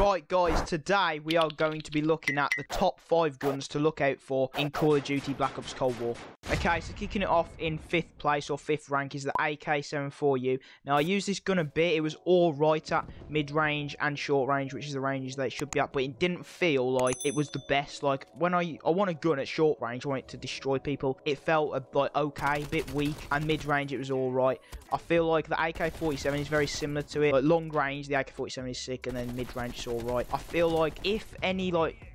Right guys, today we are going to be looking at the top 5 guns to look out for in Call of Duty Black Ops Cold War. Okay, so kicking it off in 5th place or 5th rank is the AK-74U. Now I used this gun a bit, it was alright at mid-range and short range, which is the ranges that it should be at, but it didn't feel like it was the best. Like when I want a gun at short range, I want it to destroy people, it felt like okay, a bit weak, and mid-range it was alright. I feel like the AK-47 is very similar to it. Like long range, the AK-47 is sick, and then mid-range it's alright. I feel like if any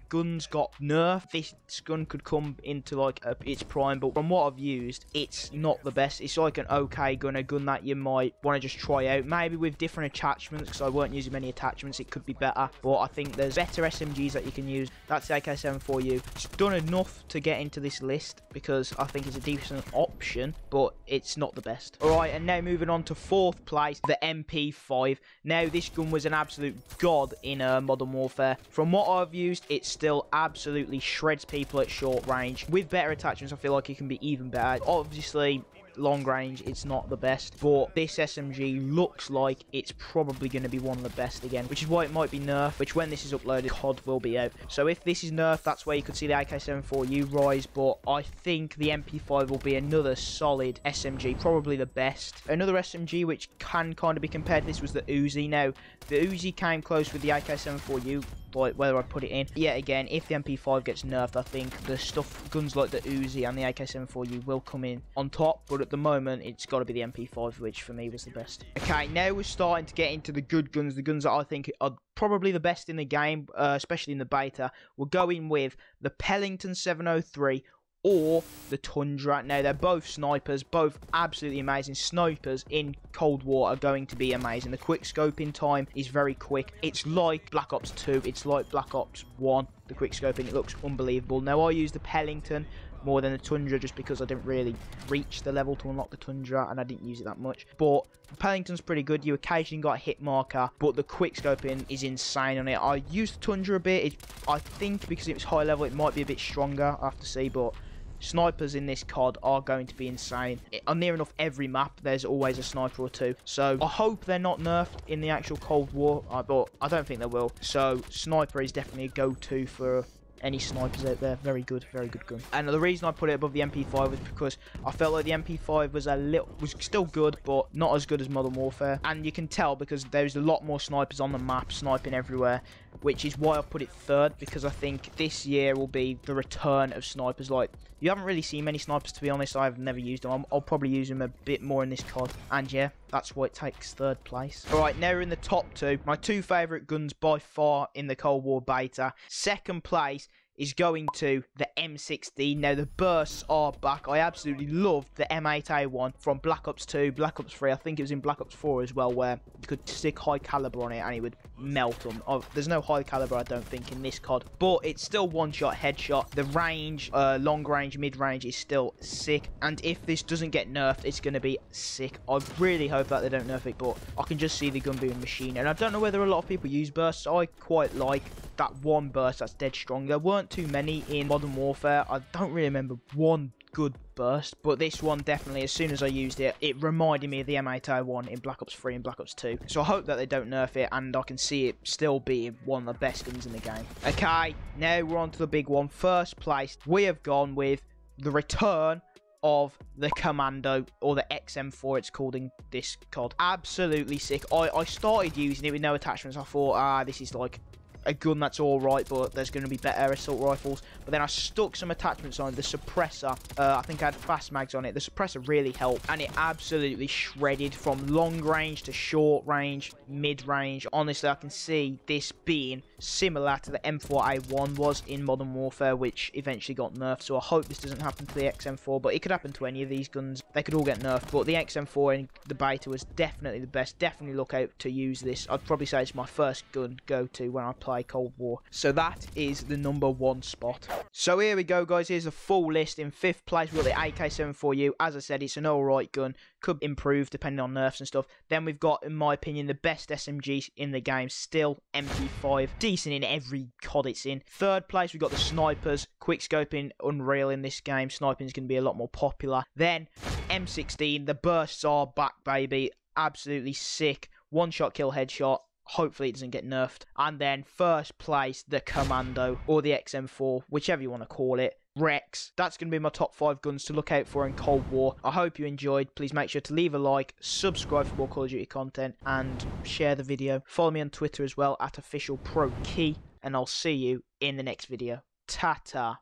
guns got nerfed, this gun could come into its prime, but from what I've used, it's not the best. It's like an okay gun, a gun that you might want to just try out, maybe with different attachments, because I weren't using many attachments, it could be better, but I think there's better SMGs that you can use. That's the AK-74U. It's done enough to get into this list, because I think it's a decent option, but it's not the best. Alright, and now moving on to 4th place, the MP5. Now, this gun was an absolute god in Modern Warfare. From what I've used, it's still absolutely shreds people at short range. With better attachments, I feel like it can be even better. Obviously, long range, it's not the best, but this SMG looks like it's probably going to be one of the best again, which is why it might be nerfed, which when this is uploaded, COD will be out. So if this is nerfed, that's where you could see the AK-74U rise, but I think the MP5 will be another solid SMG, probably the best. Another SMG which can kind of be compared to this was the Uzi. Now, the Uzi came close with the AK-74U, like whether I put it in. Yet again, if the MP5 gets nerfed, I think the guns like the Uzi and the AK-74U will come in on top, but at the moment, it's got to be the MP5, which for me was the best. Okay, now we're starting to get into the good guns, the guns that I think are probably the best in the game, especially in the beta. We're going with the Pelington 703 or the Tundra. Now, they're both snipers, both absolutely amazing. Snipers in Cold War are going to be amazing. The quick scoping time is very quick. It's like Black Ops 2, it's like Black Ops 1, the quick scoping, it looks unbelievable. Now, I use the Pelington more than the Tundra just because I didn't really reach the level to unlock the Tundra and I didn't use it that much. But the Pelington's pretty good. You occasionally got a hit marker, but the quick scoping is insane on it. I used the Tundra a bit. I think because it was high level, it might be a bit stronger. I have to see, but snipers in this COD are going to be insane. On near enough every map, there's always a sniper or two. So I hope they're not nerfed in the actual Cold War, but I don't think they will. So sniper is definitely a go-to for any snipers out there. Very good gun. And the reason I put it above the MP5 was because I felt like the MP5 was still good, but not as good as Modern Warfare. And you can tell because there's a lot more snipers on the map, sniping everywhere, which is why I put it 3rd, because I think this year will be the return of snipers. Like, you haven't really seen many snipers, to be honest. I've never used them. I'll probably use them a bit more in this COD. And yeah, that's why it takes 3rd place. Alright, now we're in the top 2. My 2 favourite guns by far in the Cold War beta. 2nd place is going to the M16. Now, the bursts are back. I absolutely loved the M8A1 from Black Ops 2, Black Ops 3. I think it was in Black Ops 4 as well, where you could stick high caliber on it and it would melt them. There's no high caliber, I don't think, in this COD, but it's still one-shot, headshot. The range, long range, mid-range is still sick, and if this doesn't get nerfed, it's going to be sick. I really hope that they don't nerf it, but I can just see the gun being a machine, and I don't know whether a lot of people use bursts. I quite like that one burst that's dead strong. There weren't too many in Modern Warfare. I don't really remember one good burst, but this one definitely, as soon as I used it, it reminded me of the M8A1 in Black Ops 3 and Black Ops 2. So I hope that they don't nerf it, and I can see it still being one of the best guns in the game. Okay, now we're on to the big one. 1st place, we have gone with the return of the Commando, or the XM4 it's called in this COD. Absolutely sick. I started using it with no attachments. I thought, this is like a gun that's alright, but there's going to be better assault rifles. But then I stuck some attachments on the suppressor. I think I had fast mags on it. The suppressor really helped, and it absolutely shredded from long range to short range, mid range. Honestly, I can see this being similar to the M4A1 was in Modern Warfare, which eventually got nerfed. So I hope this doesn't happen to the XM4, but it could happen to any of these guns. They could all get nerfed, but the XM4 in the beta was definitely the best. Definitely look out to use this. I'd probably say it's my first gun go-to when I play Cold War. So that is the number 1 spot. So here we go, guys. Here's a full list. In 5th place, we've got the AK-74U. As I said, it's an alright gun. Could improve depending on nerfs and stuff. Then we've got, in my opinion, the best SMG in the game. Still MP5. Decent in every COD it's in. 3rd place, we've got the snipers. Quick scoping, unreal in this game. Sniping is going to be a lot more popular. Then M16. The bursts are back, baby. Absolutely sick. One-shot kill headshot. Hopefully it doesn't get nerfed. And then first place, the Commando, or the XM4, whichever you want to call it. Rex. That's going to be my top 5 guns to look out for in Cold War. I hope you enjoyed. Please make sure to leave a like, subscribe for more Call of Duty content, and share the video. Follow me on Twitter as well, @officialprokey, and I'll see you in the next video. Ta-ta.